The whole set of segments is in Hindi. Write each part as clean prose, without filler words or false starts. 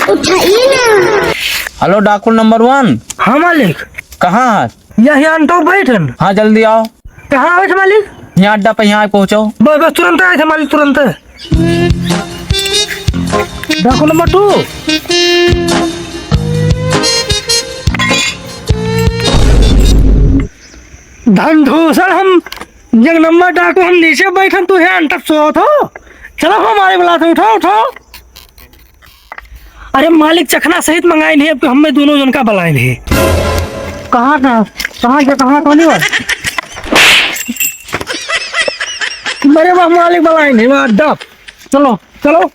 उठाइए ना। हेलो डाकू नंबर 1। हाँ मालिक, कहाँ है? यहाँ तो बैठन। हाँ जल्दी आओ। कहाँ आवे थे मालिक? यहाँ अड्डा पे यहाँ पहुँचो। बस बस तुरंत आए थे मालिक, तुरंत। डाकू नंबर 2। धनधूषण हम जग नंबर डाकू, हम नीचे बैठन, तू है अंतर सो थो। चलो हमारे बुलाते, उठाओ उठाओ। अरे मालिक चखना सहित मंगाए नहीं, अब हमें दोनों जन का बुलाए नहीं। कहाँ कौन है? मेरे वह मालिक बुलाए नहीं, वह अड्डा। चलो चलो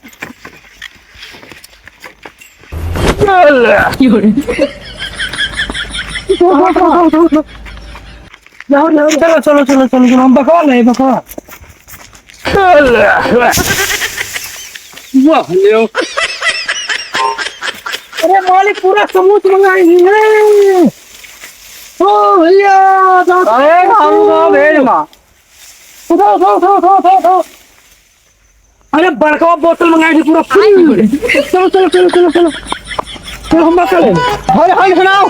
चलो चलो चलो चलो हम बकवा नहीं बकवा। अरे मालिक पूरा समूच मंगाई है। ओ भैया अरे बड़का बोतल मंगाई थी पूरा फुल। चलो चलो चलो चलो चलो चलो हम बकवा लेंगे। हाय हाय सुनाओ,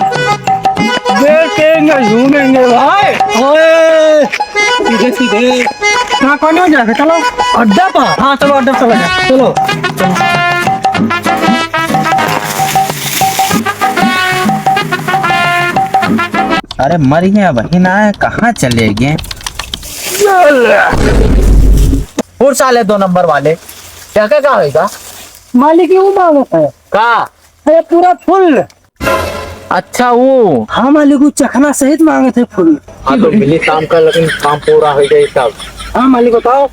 देखेंगे झूमेंगे भाई। ओए सीधे सीधे कहाँ कौन हो जाएगा? चलो अड्डा पर। हाँ चलो अड्डा चलो चलो। अरे मर गया वही ना है, कहाँ चले गए? और साले 2 नंबर वाले क्या क्या होगा? मालिक की मांगत है का? अरे पूरा फुल। अच्छा वो। हाँ मालिक वो चखना सहित मांगे थे फुल। हाँ तो मिली शाम का, लेकिन काम पूरा हो गया सब। हाँ मालिक बताओ।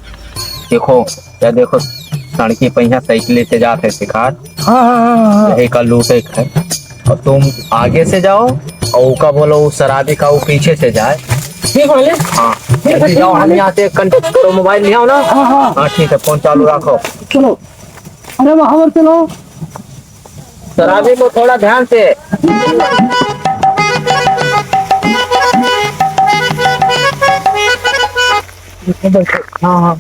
देखो क्या देखो, सड़की पहिया साइकिल से जाते शिकार। हाँ हाँ हाँ यही का लूटे है, और तुम आगे से जाओ और उसका बोलो वो शराबी का वो पीछे से जाए। ठीक मालिक। हाँ जल्दी जाओ, हम यहाँ से कंटेक्ट करो, मोबाइल नहीं आओ ना। हाँ हाँ हाँ ठीक है, फोन चालू रखो। चलो। अरे वहाँ पर चलो। शराबी को थोड़ा ध्यान से। हाँ हाँ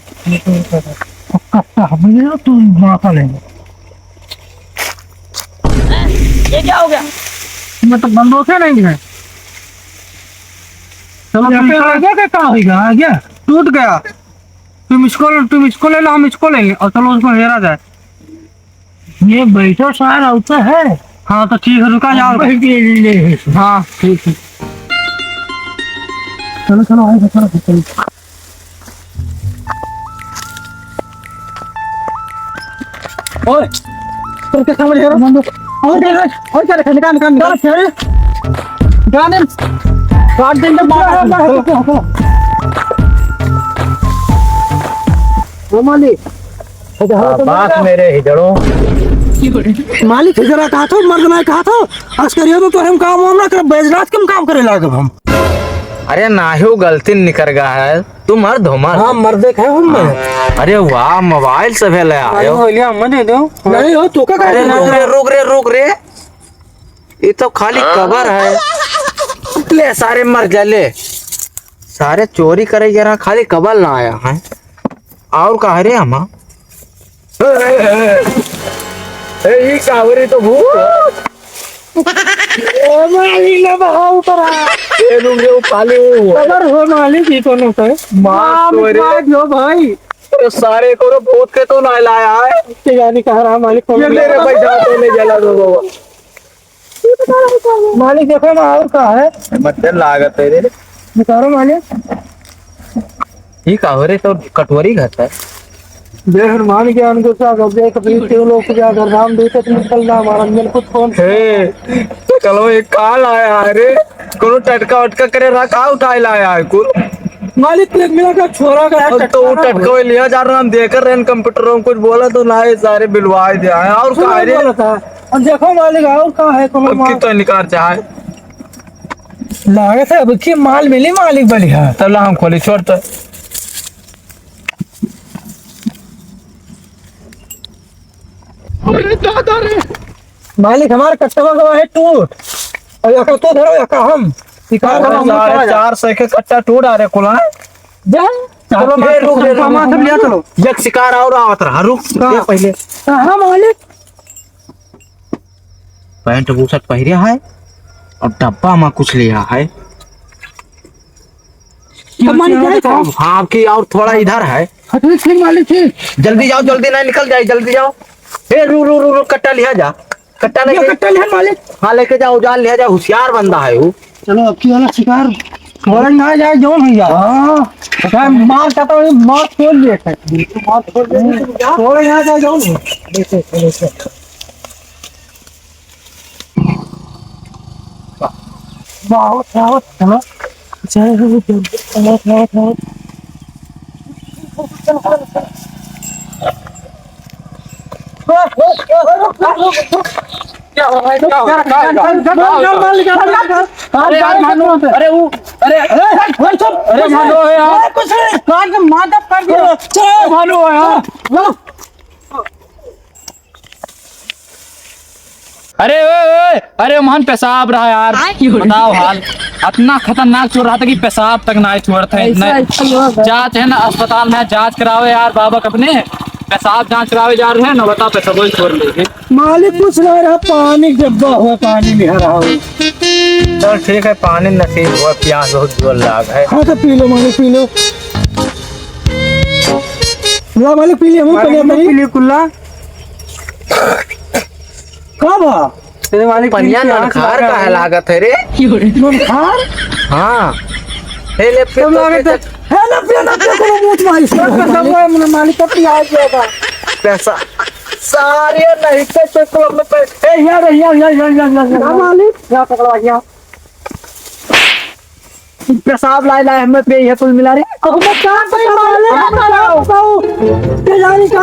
हमने तू माता लेंगे। ये क्या हो गया? मैं तो बंदों से नहीं है। चलो आ गया क्या? कहाँ होगा? आ गया, टूट गया। तुम इसको ले लो, हम इसको लेंगे और चलो उसको हेरा जाए। ये बैठो सारा होता है। हाँ तो ठीक है, रुका जाओ। हाँ ठीक है, चलो चलो आएगा, चलो चलो। ओए चल के सामने हेरो बंदो। और क्या रखा? निकाल निकाल निकाल खेल गाने काट देंगे बाहर। ओ मालिक बात मेरे हिजड़ों। मालिक जरा कहा था, मर्द ना कहा था आज करियो तो हम काम वाम ना कर, बेजरात कम काम करे लागे हम। अरे नाहियो गलती निकल गया है, तू मर्द हो मर्द। हाँ मर्द है हम। अरे वाह, मोबाइल से भी ले आयो। मत दो नहीं हो तो क्या। अरे रुक रे, ये तो खाली कबर है। ले सारे मर जा, ले सारे चोरी करे जरा, खाली कबर ना आया है। और कहा रे हम ये कावरी तो भूत। ओ मालिक ना बहाव करा। ये रुक जो पाले वो कबर हो मालिक ये तो न है। मार जो भाई तो सारे को भूत के तो ना लाया है। के जानी कह रहा मालिक को। ये मेरे पैसा तो नहीं जला दो मालिक देखो ना और का है। मत लागत है रे। निकालो मालिक। ठीक है रे, तो कटोरी घट है। हनुमान ज्ञान को क्या कर देख लोग क्या कर राम देते तो निकलना हमारा अंजन खुद कौन हे तो चलो एक काल आया है रे, कोनो टटका वटका करे रखा उठाए लाया है कुल। मालिक मेरा का छोरा का है तो वो टटका में लिया जा रहा, हम देख रहे हैं कंप्यूटर में कुछ बोला तो ना ये सारे बिलवाए दिया है। और कहा रे और देखो मालिक और का है अब तो निकाल चाहे लागत है अब की माल मिली मालिक बढ़िया। तब हम खोली छोड़ तो मालिक हमारे कट्टा का है टूट और यका तो धरो यका हम शिकार हम 400 के कट्टा टूट आ रे कुला जा। चलो चलो एक शिकार और आवत रहा, रुक पहले। हाँ मालिक पैंट बूशर्ट पहरिया है और डब्बा में कुछ लिया है। हाँ आपकी और थोड़ा इधर है। मालिक ठीक, जल्दी जाओ, जल्दी नहीं निकल जाए, जल्दी जाओ। ए रू रू रू रू कट्टा लिया जा, कट्टा लेके, कट्टा लिया मालिक। हाँ लेके जाओ, जान लिया जा, होशियार बंदा है वो। चलो अब की वाला शिकार थोड़ा ना जाए जो भैया। हाँ मार का तो मार खोल दिए है, मार खोल दिए थोड़ा ना जाए जो देखो बहुत बहुत चलो चलो चलो चलो क्या हो रहा है? क्या हो रहा है? अरे वो अरे अरे भालो है यार, कुछ नहीं काट के माता कर दिया। चलो भालो है यार। अरे ओए अरे मोहन पेशाब रहा यार, बताओ हाल। इतना खतरनाक चोर रहा था कि पेशाब तक ना छोड़ते। जांच है ना, अस्पताल में जांच करावे यार बाबा अपने, पेशाब जांच करावे जा रहे हैं ना, बता पेशाब वही छोड़ लेंगे। मालिक कुछ नहीं रहा, पानी डब्बा हुआ, पानी में हरा हो। चल ठीक है, पानी नसीब हुआ, प्यास बहुत जोर लाग है। हाँ तो पी लो मालिक, पी लो। ला मालिक पी लिया, पी लिया कुल्ला। कब तेरे मालिक पनिया ननखार का है लागत है रे। ननखार? हाँ हे ले पे लागत है ना, पे ना पे को मुंह मारी सब मालिक का पिया जाएगा पैसा सारे नहीं पे चक्कर में पे। ए यार मालिक क्या पकड़वा गया? पेशाब लाए हमें पे ये कुल मिला रे। अब मैं क्या बताऊं के जानी का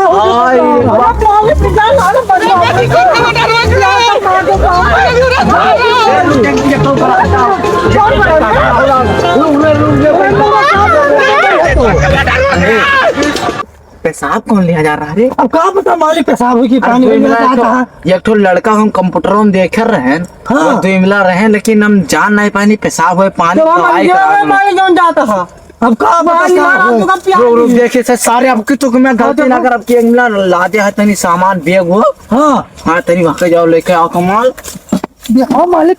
पेशाब कौन लिया जा रहा है? अब क्या पता मालिक पेशाब की पानी में जाता है। एक तो लड़का हम कंप्यूटरों में देख रहे हैं, हाँ। तो मिला रहे हैं, लेकिन हम जान नहीं पानी पेशाब है पानी मालिक कौन जाता था? अब का देखे से सारे अब की तो मैं गलती ना कर, अब की लादे है तनी सामान बैग हो। हाँ तनी वहाँ जाओ लेके आओ कमाल। हाँ मालिक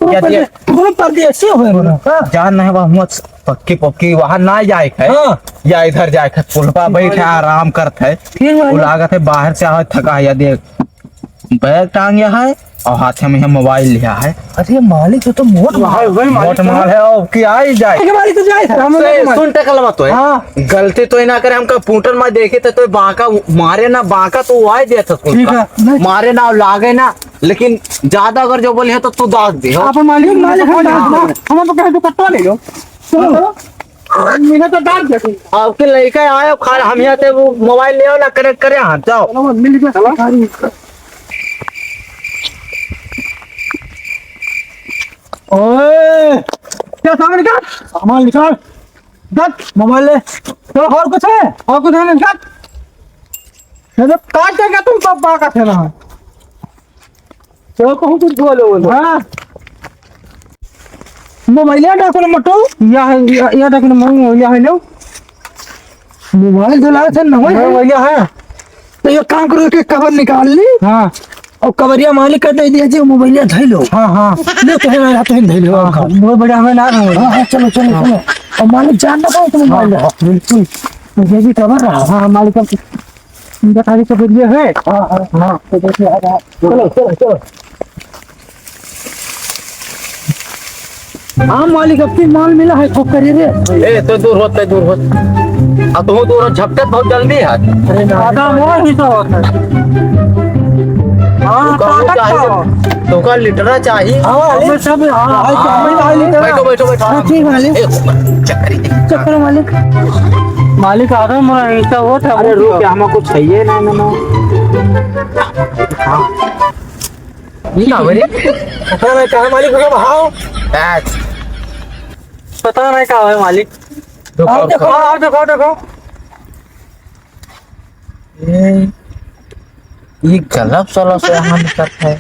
परदेसी हुए जान नहीं वहाँ पक्की पक्की वहाँ ना जाए है, या इधर जाए है, पुलपा बैठे आराम करते है। वो लागत है बाहर से आए थका है, या देख बैग टांग है और हाथ में मोबाइल लिया है। अरे मालिक तो मोट मोट माल है और क्या ही जाए। सुन टकल मत है, गलती तो ना करे, हम कंप्यूटर में देखे थे तो बाका मारे ना, बाका तो वही देता मारे ना लागे ना, लेकिन ज्यादा अगर जो बोले तो तू दाग दे। आप मालिक मालिक हम तो कहे तो कट्टा ले लो। मैंने तो दाग दे आपके लड़का आए खा हम यहाँ से वो मोबाइल ले आओ ना, कनेक्ट करे हाथ जाओ। मिल गया ओए क्या सामान निकाल, सामान निकाल, दट मोबाइल ले। तो और कुछ है? और कुछ है निकाल। जब काट देगा तुम तब बाका थे ना। चलो कहूँ कुछ बोलो। हाँ मोबाइल या डाको ना मटो, या डाको ना मोबाइल है लो। मोबाइल तो लाया था ना, मोबाइल है तो ये काम करो कि कवर निकाल ली। हाँ और कवरिया मालिक कर दे दिया जी, मोबाइल धै लो। हाँ ले तो है ना, तो धै लो। बहुत बढ़िया हमें ना रहो। हाँ चलो चलो चलो। और मालिक जान ना पाओ तुम मोबाइल। बिल्कुल मुझे भी खबर रहा। हाँ मालिक का बता दी सब ये है। हाँ तो देखिए चलो चलो चलो। हाँ मालिक अब माल मिला है, ठोक करिए रे। ए तो दूर होते दूर होते, अब तुम दूर झपटे बहुत जल्दी है। अरे ना मोर ही तो होता है। तो का लीटर चाहिए। सब बैठो बैठो बैठो। ठीक मालिक, चक्कर मालिक मालिक आ रहा है ऐसा हो था। अरे रुक हम कुछ चाहिए ना ना ना मेरे पता नहीं कहाँ मालिक को भाव, पता नहीं कहाँ है मालिक। आओ देखो देखो ये गलब सलो से यहाँ निकलता है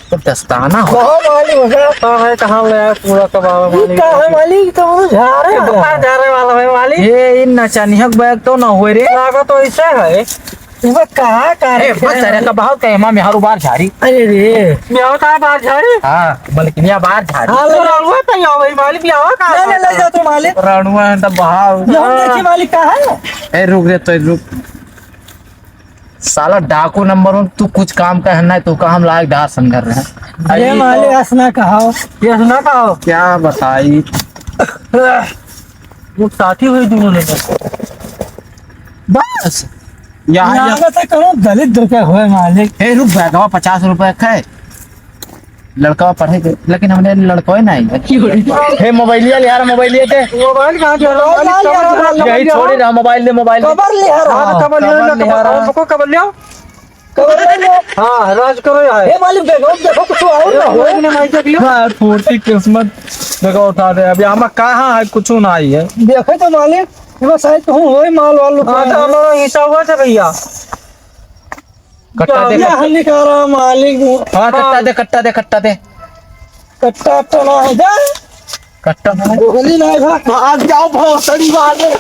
तो दस्ताना हो। कहाँ ले पूरा कबाब मालिक, है मालिक तो वो जा रहे वाला है मालिक। ये इन नचानियक बैग तो ना हुए रे, लागा तो ऐसा है। तुम्हें कहाँ ए बस अरे का बहुत कहे मां मेहरू बार झाड़ी अरे रे मेहरू का बार झाड़ी हां मलकिनिया बार झाड़ी हाँ रणुआ तो यहाँ भाई मालिक यहाँ कहाँ ले ले जाओ तो मालिक रणुआ है तो बहाव देखिए मालिक कहाँ है ए रुक रे तो रुक साला डाकू नंबर 1 तू कुछ काम कहना है तो का हम लायक दासन कर रहे हैं अरे मालिक हंसना कहो ये हंसना कहो क्या बताई वो साथी हुई दोनों लोग बस यहाँ यहाँ से करो दलित रुपए हुए मालिक ए रुक बैठवा 50 रुपए खाए लड़का पढ़े लेकिन हमने लड़का नहीं हे मोबाइलिया ले यार मोबाइलिया ते मोबाइल कहाँ जा यही छोड़े रहा मोबाइल दे मोबाइल कबर ले हाँ, कबर ले हमको कबर ले कबर ले हाँ राज करो यार ए मालिक देखो कुछ और ना हो ने माइक देख लियो हाँ फूटी किस्मत देखो उठा दे अभी हम कहाँ है कुछ ना आई है देखो तो मालिक ये शायद कहूँ होई माल वाल हाँ तो हमारा हिसाब हुआ था भैया कट्टा दे हम निकाला मालिक हाँ कट्टा दे कट्टा तो ना है जा कट्टा गोली ना है आज जाओ बहुत सड़ी बात है